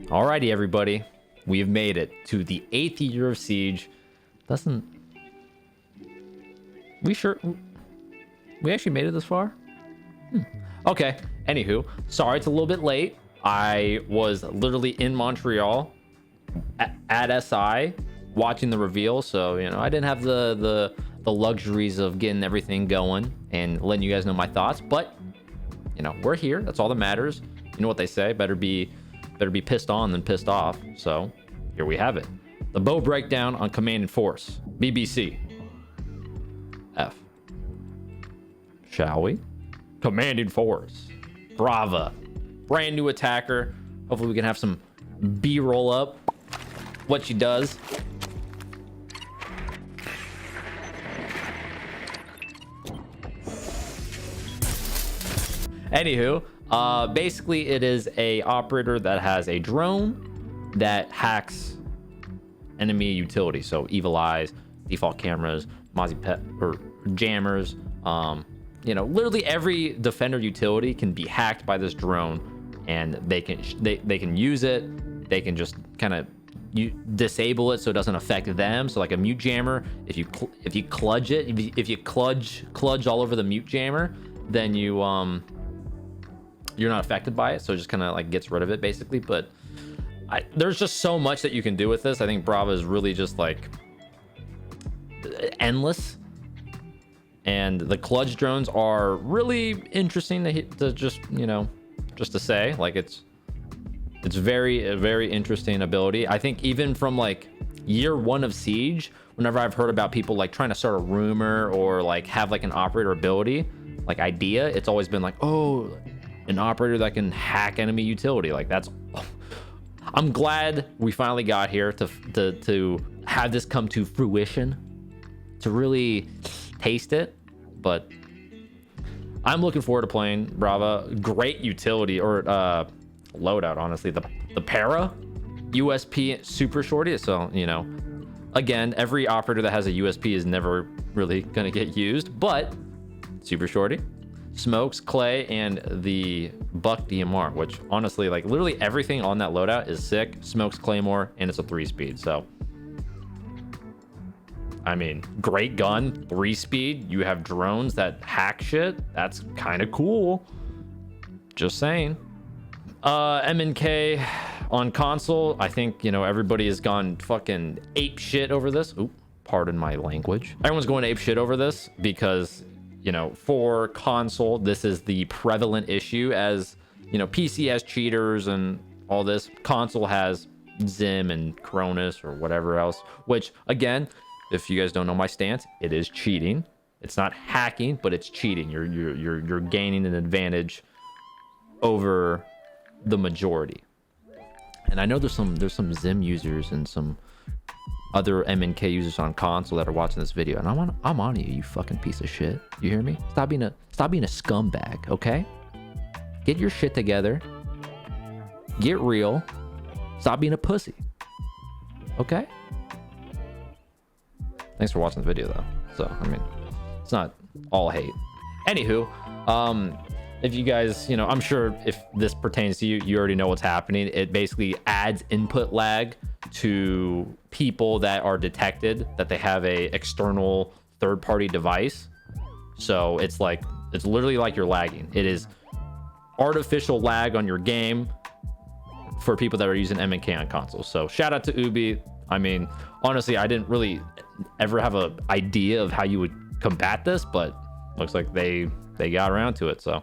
Alrighty, everybody. We have made it to the 8th year of Siege. We actually made it this far? Okay. Anywho, sorry it's a little bit late. I was literally in Montreal at SI watching the reveal, so I didn't have the luxuries of getting everything going and letting you guys know my thoughts, but we're here. That's all that matters. You know what they say, better be pissed on than pissed off. So here we have it. The bow breakdown on Command and Force, BBC. F. Shall we? Command and Force, Brava, brand new attacker. Hopefully we can have some B-roll up what she does. Anywho, basically it is a operator that has a drone that hacks enemy utility. So evil eyes, default cameras, Mozzie pet or jammers. Literally every defender utility can be hacked by this drone, and they can use it. They can just kind of disable it so it doesn't affect them. So like a mute jammer, if you kludge it, if you kludge all over the mute jammer, then you're not affected by it, so it just kind of like gets rid of it basically. But there's just so much that you can do with this. I think Brava is really just like endless, and the kludge drones are really interesting to just to say, like it's a very interesting ability. I think even from like year one of Siege, whenever I've heard about people like trying to start a rumor or like have like an operator ability like idea, it's always been like, oh, an operator that can hack enemy utility. Like that's I'm glad we finally got here to have this come to fruition, to really taste it. But I'm looking forward to playing Brava. Great utility or loadout, honestly. The para USP super shorty. So again, every operator that has a USP is never really gonna get used, but super shorty, smokes, clay, and the buck DMR, which honestly, like literally everything on that loadout is sick. Smokes, claymore, and it's a 3-speed. So I mean, great gun, 3-speed. You have drones that hack shit. That's kind of cool. Just saying. MNK on console, I think everybody has gone fucking ape shit over this. Oop, pardon my language. Everyone's going ape shit over this because for console, this is the prevalent issue. As PC has cheaters and all this. Console has Zim and Cronus or whatever else, which again, if you guys don't know my stance, it is cheating. It's not hacking, but it's cheating. You're gaining an advantage over the majority. And I know there's some Zim users and some other MNK users on console that are watching this video, and I'm on you fucking piece of shit. You hear me? Stop being a scumbag, okay? Get your shit together. Get real. Stop being a pussy. Okay? Thanks for watching the video though. So I mean, it's not all hate. Anywho, if you guys, I'm sure if this pertains to you, you already know what's happening. It basically adds input lag to people that are detected that they have a external third-party device. So it's literally like you're lagging. It is artificial lag on your game for people that are using MNK on consoles. So shout out to Ubi. I mean, honestly, I didn't really ever have an idea of how you would combat this, but looks like they got around to it. So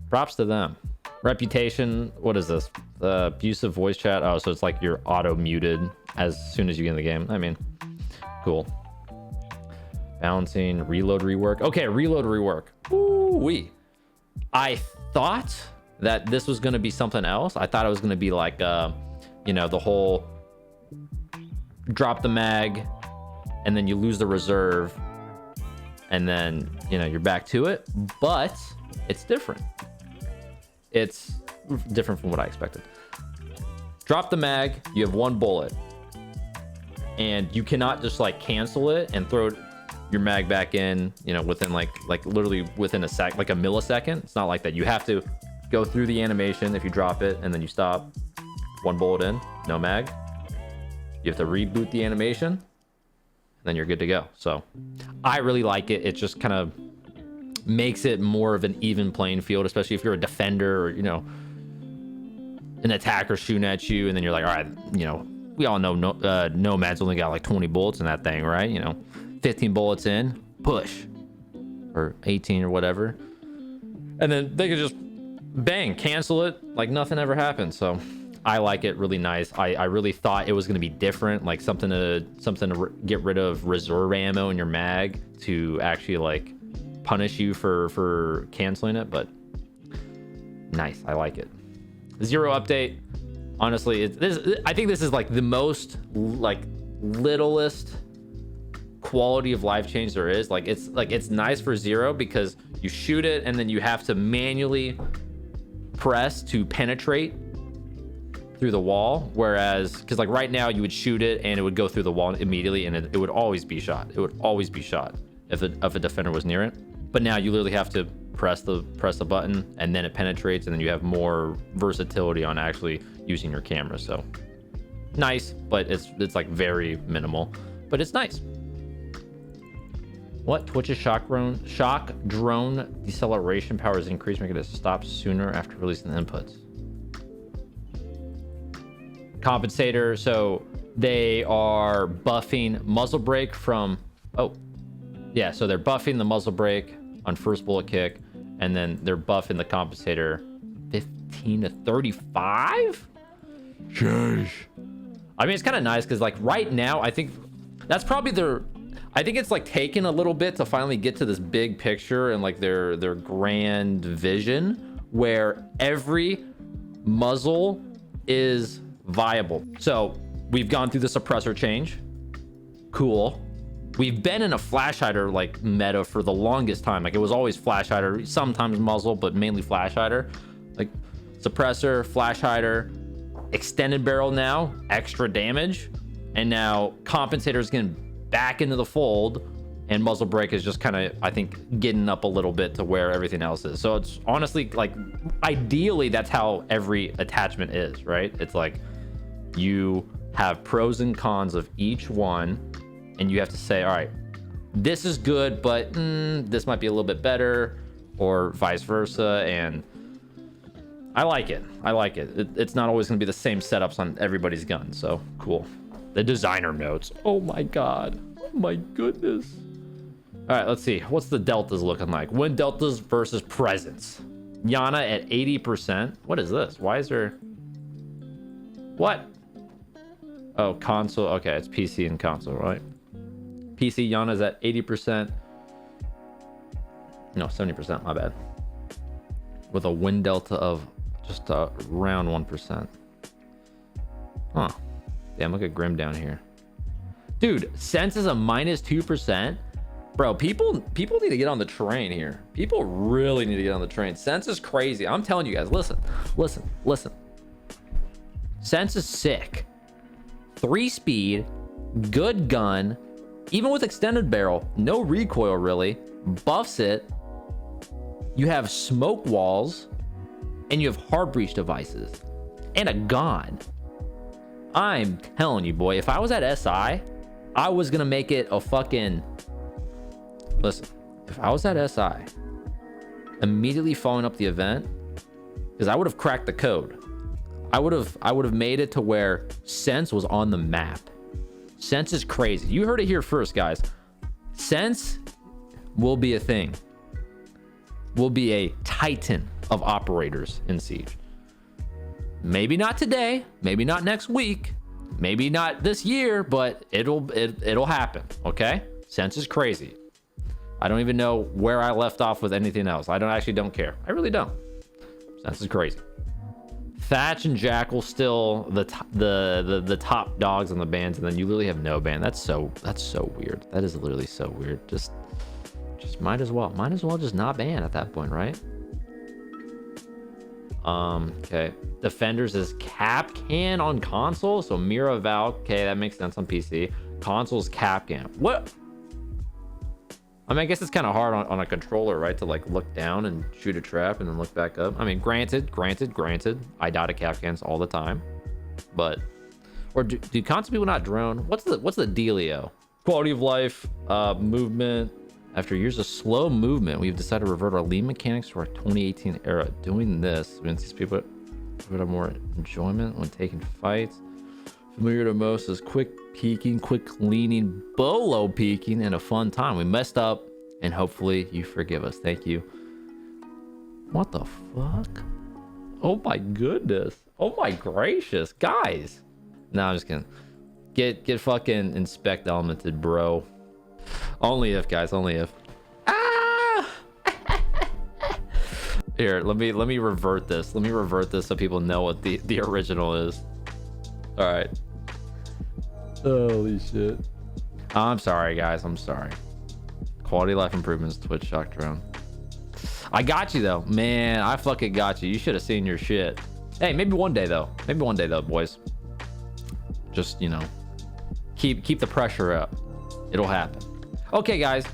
props to them. Reputation, what is this? Abusive voice chat. Oh, so it's like you're auto muted as soon as you get in the game. I mean, cool. Balancing, reload, rework. Okay, reload, rework. Ooh-wee. I thought that this was going to be something else. I thought it was going to be like, the whole drop the mag and then you lose the reserve and then, you're back to it. But it's different. It's different from what I expected. Drop the mag, you have one bullet. And you cannot just like cancel it and throw your mag back in, within like literally within a like a millisecond. It's not like that. You have to go through the animation if you drop it and then you stop, 1 bullet in, no mag. You have to reboot the animation, and then you're good to go. So I really like it. It just kind of makes it more of an even playing field, especially if you're a defender or, you know, an attacker shooting at you, and then you're like, all right, you know, we all know Nomad's only got like 20 bullets in that thing, right? You know, 15 bullets in, push, or 18 or whatever, and then they could just bang, cancel it like nothing ever happened. So I like it. Really nice. I really thought it was going to be different, like something to get rid of reserve ammo in your mag to actually like punish you for canceling it, but nice. I like it. Zero update. Honestly, I think this is like the most like littlest quality of life change there is. Like it's nice for Zero because you shoot it and then you have to manually press to penetrate through the wall, whereas because like right now you would shoot it and it would go through the wall immediately, and it would always be shot. It would always be shot if a defender was near it. But now you literally have to press the button and then it penetrates, and then you have more versatility on actually using your camera. So nice, but it's like very minimal, but it's nice. What? Twitch's shock drone deceleration power is increased, making it stop sooner after releasing the inputs. Compensator, so they are buffing muzzle brake from, oh yeah, so they're buffing the muzzle brake on first bullet kick, and then they're buffing the compensator 15 to 35. Sheesh. I mean, it's kind of nice because like right now I think that's probably I think it's like taken a little bit to finally get to this big picture and like their grand vision where every muzzle is viable. So we've gone through the suppressor change. Cool. We've been in a flash hider like meta for the longest time. Like it was always flash hider, sometimes muzzle, but mainly flash hider. Like suppressor, flash hider, extended barrel now, extra damage, and now compensator is getting back into the fold, and muzzle brake is just kind of, I think, getting up a little bit to where everything else is. So it's honestly like ideally that's how every attachment is, right? It's like you have pros and cons of each one, and you have to say, all right, this is good, but this might be a little bit better, or vice versa. And I like it. It's not always going to be the same setups on everybody's gun. So cool. The designer notes. Oh my god. Oh my goodness. All right, let's see. What's the deltas looking like? Win deltas versus presence. Yana at 80%. What is this? Why is there... What? Oh, console. Okay, it's PC and console, right? PC Yana's at 80%. No, 70%, my bad. With a win delta of just around 1%. Huh. Damn, look at Grim down here. Dude, Sens is a -2%. Bro, people need to get on the train here. People really need to get on the train. Sens is crazy. I'm telling you guys, listen. Sens is sick. 3-speed, good gun, even with extended barrel, no recoil really, buffs it. You have smoke walls, and you have hard breach devices, and a gun. I'm telling you, boy, if I was at SI, I was gonna make it a fucking... Listen, if I was at SI, immediately following up the event, because I would have cracked the code. I would have made it to where Sens was on the map. Sens is crazy. You heard it here first, guys. Sens will be a thing. Will be a titan of operators in Siege. Maybe not today, maybe not next week, maybe not this year, but it'll happen. Okay? Sens is crazy. I don't even know where I left off with anything else. I don't care. I really don't. Sens is crazy. Thatch and Jackal still the top dogs on the bans, and then you literally have no ban. That's so weird. That is literally so weird. Just might as well just not ban at that point, right? Okay. Defenders is Capcan on console, so Mira Val. Okay, that makes sense on PC. Console's Capcan. What? I mean, I guess it's kind of hard on a controller, right? To like look down and shoot a trap and then look back up. I mean, granted. I dot a Capcans all the time. But, or do constant people not drone? What's the dealio? Quality of life, movement. After years of slow movement, we've decided to revert our lean mechanics to our 2018 era. Doing this means these people have more enjoyment when taking fights. Familiar to most is quick peeking, quick cleaning, Beaulo peeking, and a fun time. We messed up, and hopefully you forgive us. Thank you. What the fuck? Oh my goodness. Oh my gracious, guys. No, I'm just kidding. Get fucking inspect elemented, bro. Only if, guys, only if. Ah! Here, let me revert this. Let me revert this so people know what the original is. All right. Holy shit. I'm sorry, guys. I'm sorry. Quality of life improvements, Twitch shock drone. I got you though, man. I fucking got you. You should have seen your shit. Hey, maybe one day though. Maybe one day though, boys. Just, you know, keep the pressure up. It'll happen. Okay, guys.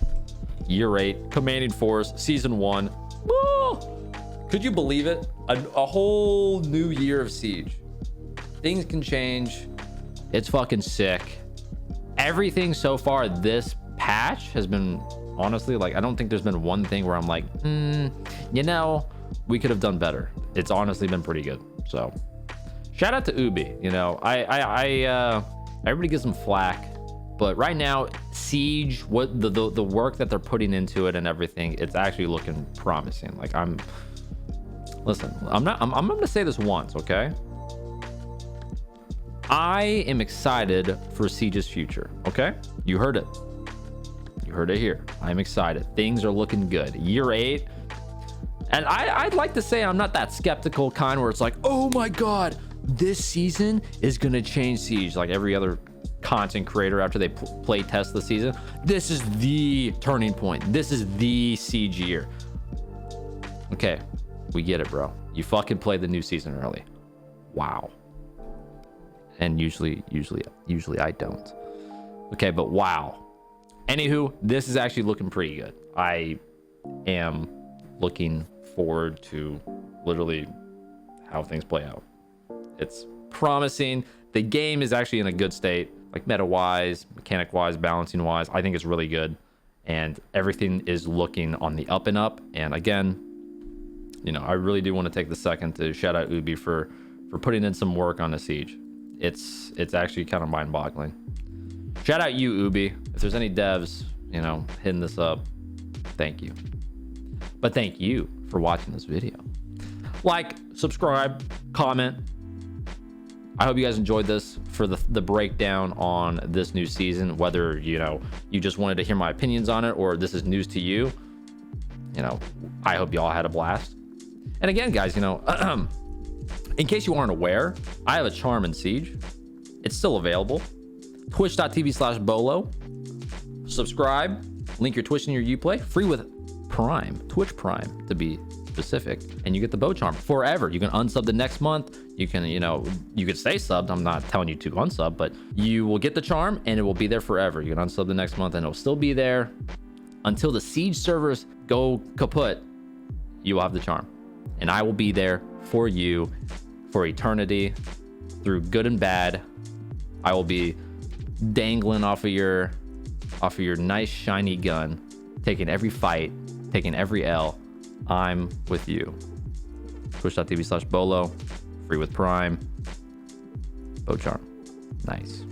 Year 8, Commanding Force, Season 1. Woo! Could you believe it? A whole new year of Siege. Things can change. It's fucking sick. Everything so far this patch has been, honestly, like, I don't think there's been one thing where I'm like, you know, we could have done better. It's honestly been pretty good. So shout out to Ubi. You know, everybody gives them flack, but right now Siege, what the work that they're putting into it and everything, it's actually looking promising. Like, listen, I'm gonna say this once, okay? I am excited for Siege's future. Okay, you heard it. You heard it here. I'm excited. Things are looking good. Year 8. And I'd like to say I'm not that skeptical kind where it's like, oh my God, this season is going to change Siege. Like every other content creator after they play test the season. This is the turning point. This is the Siege year. Okay, we get it, bro. You fucking played the new season early. Wow. And usually I don't. Okay, but wow. Anywho, this is actually looking pretty good. I am looking forward to literally how things play out. It's promising. The game is actually in a good state, like meta wise, mechanic wise, balancing wise. I think it's really good, and everything is looking on the up and up. And again, you know, I really do want to take the second to shout out Ubi for putting in some work on the Siege. It's actually kind of mind-boggling. Shout out you, Ubi. If there's any devs, you know, hitting this up, thank you. But thank you for watching this video. Like, subscribe, comment. I hope you guys enjoyed this for the breakdown on this new season, whether, you know, you just wanted to hear my opinions on it or this is news to you. You know, I hope you all had a blast. And again, guys, you know, in case you aren't aware, I have a charm in Siege. It's still available. Twitch.tv/Beaulo. Subscribe. Link your Twitch in your Uplay. Free with Prime. Twitch Prime, to be specific. And you get the bow charm forever. You can unsub the next month. You can, you know, you could stay subbed. I'm not telling you to unsub, but you will get the charm and it will be there forever. You can unsub the next month and it'll still be there until the Siege servers go kaput. You will have the charm. And I will be there for you for eternity, through good and bad. I will be dangling off of your nice shiny gun, taking every fight, taking every L. I'm with you. Twitch.tv/Beaulo, free with Prime. Bow charm. Nice.